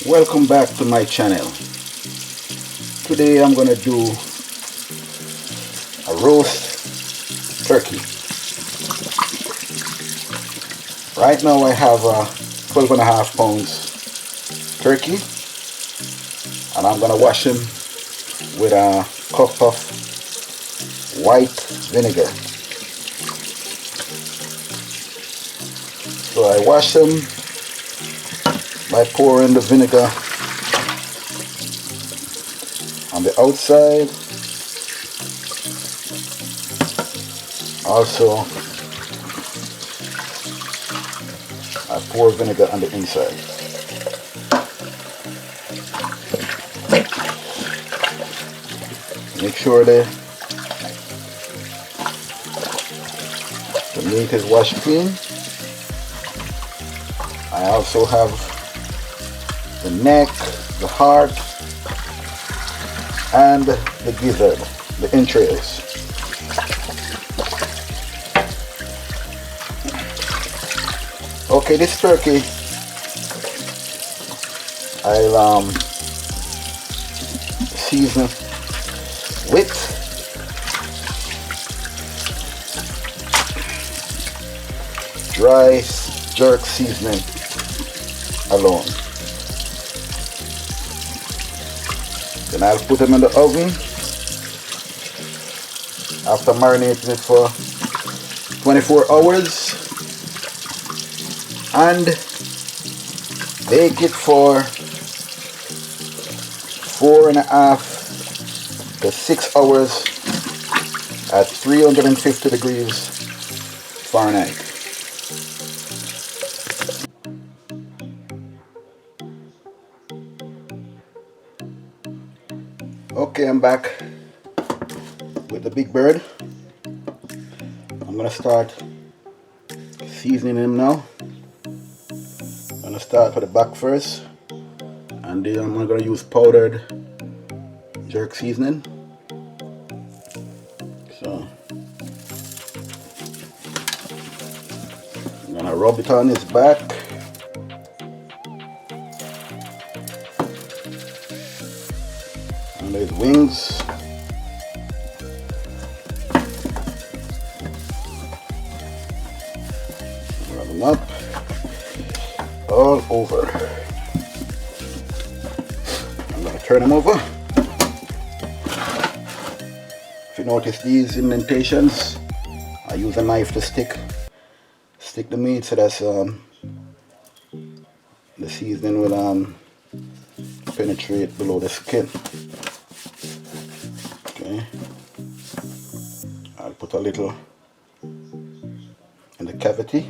Welcome back to my channel. Today I'm gonna do a roast turkey. Right now I have a 12.5 pounds turkey, and I'm gonna wash him with a cup of white vinegar. So I wash him by pouring the vinegar on the outside. Also, I pour vinegar on the inside. Make sure the meat is washed clean. I also have the neck, the heart, and the gizzard, the entrails. Okay, this turkey I'll season with dry jerk seasoning alone. Then I'll put them in the oven after marinating it for 24 hours and bake it for 4.5 to 6 hours at 350 degrees Fahrenheit. Okay, I'm back with the big bird. I'm gonna start seasoning him now. I'm gonna start with the back first, and then I'm gonna use powdered jerk seasoning. So I'm gonna rub it on his back. And his wings. Rub them up all over. I'm gonna turn them over. If you notice these indentations, I use a knife to stick the meat so that's the seasoning will penetrate below the skin. Okay, I'll put a little in the cavity.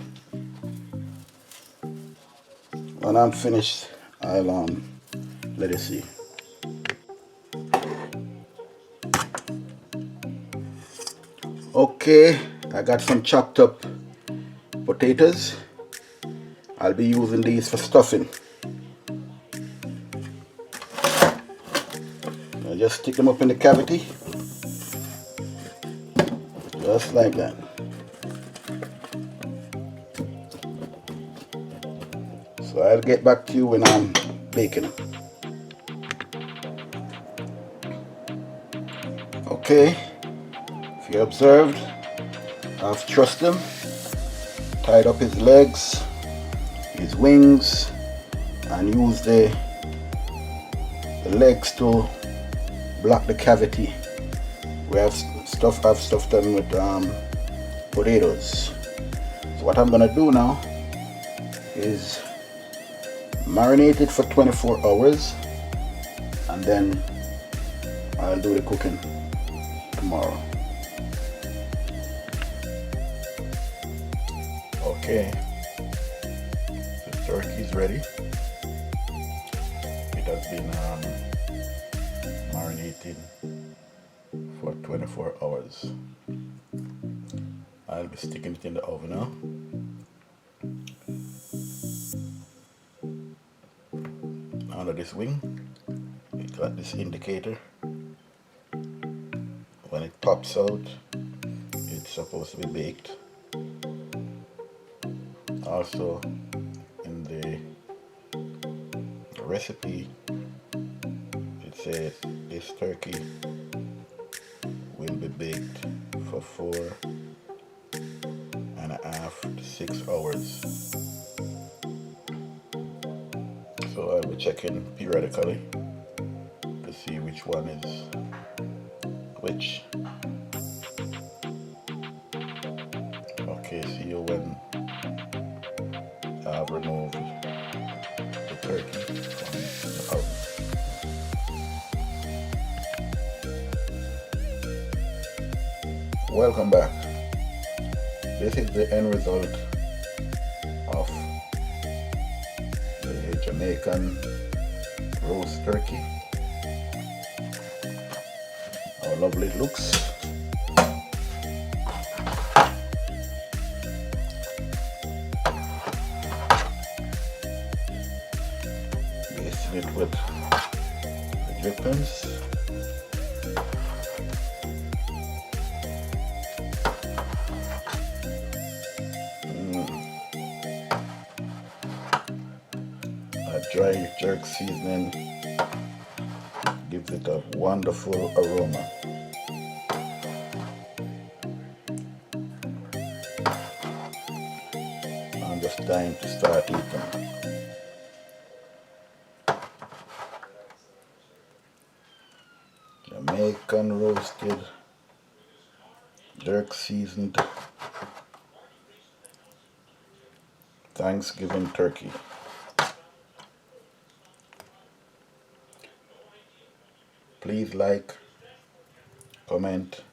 When I'm finished, I'll let it see. Okay, I got some chopped up potatoes. I'll be using these for stuffing. I just stick them up in the cavity, just like that. So I'll get back to you when I'm baking them. Okay, if you observed, I've trussed him, tied up his legs, his wings, and used the legs to block the cavity where I've stuffed them with potatoes. So what I'm gonna do now is marinate it for 24 hours, and then I'll do the cooking tomorrow. Okay, the turkey is ready. It has been marinating for 24 hours. I'll be sticking it in the oven now. Under this wing, it got this indicator. When it pops out, it's supposed to be baked. Also, in the the recipe, it says this turkey will be baked for 4.5 to 6 hours. So I'll be checking periodically to see which one is which. Okay, see you when I've removed the turkey from the oven. Welcome back. This is the end result of the Jamaican roast turkey. How lovely it looks. Basting it with the drippings. A dry jerk seasoning gives it a wonderful aroma. I'm just dying to start eating. Jamaican roasted, jerk seasoned Thanksgiving turkey. Please like, comment,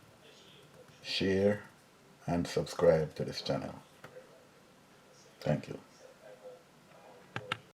share, and subscribe to this channel. Thank you.